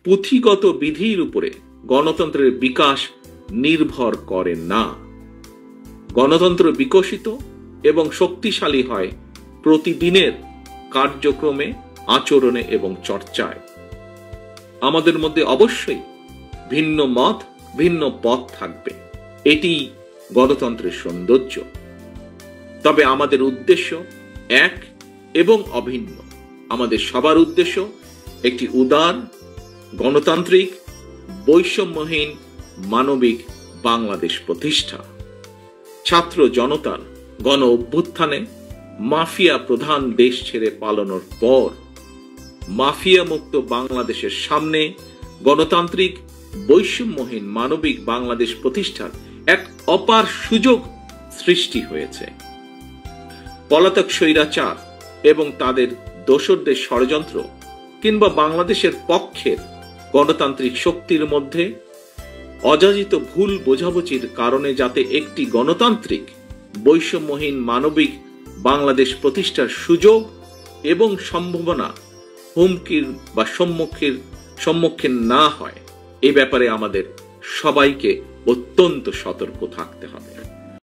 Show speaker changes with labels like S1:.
S1: পুঁথিগত বিধির উপরে গণতন্ত্রের বিকাশ নির্ভর করে না। গণতন্ত্র বিকশিত এবং শক্তিশালী হয় প্রতিদিনের কার্যক্রমে, আচরণে এবং চর্চায়। আমাদের মধ্যে অবশ্যই ভিন্ন মত, ভিন্ন পথ থাকবে, এটি গণতন্ত্রের সৌন্দর্য। তবে আমাদের উদ্দেশ্য এক এবং অভিন্ন। আমাদের সবার উদ্দেশ্য একটি উদার, গণতান্ত্রিক, বৈষম্যহীন, মানবিক বাংলাদেশ প্রতিষ্ঠা। ছাত্র জনতার গণ অভ্যুত্থানে মাফিয়া প্রধান দেশ ছেড়ে পালানোর পর মাফিয়া মুক্ত বাংলাদেশের সামনে গণতান্ত্রিক, বৈষম্যহীন, মানবিক বাংলাদেশ প্রতিষ্ঠার এক অপার সুযোগ সৃষ্টি হয়েছে। পলাতক স্বৈরাচার এবং তাদের দোসরদের ষড়যন্ত্র কিংবা বাংলাদেশের পক্ষের গণতান্ত্রিক শক্তির মধ্যে অযাচিত ভুল বোঝাবুঝির কারণে যাতে একটি গণতান্ত্রিক, বৈষম্যহীন, মানবিক বাংলাদেশ প্রতিষ্ঠার সুযোগ এবং সম্ভাবনা হুমকির বা সম্মুখীন না হয়, এ ব্যাপারে আমাদের সবাইকে অত্যন্ত সতর্ক থাকতে হবে।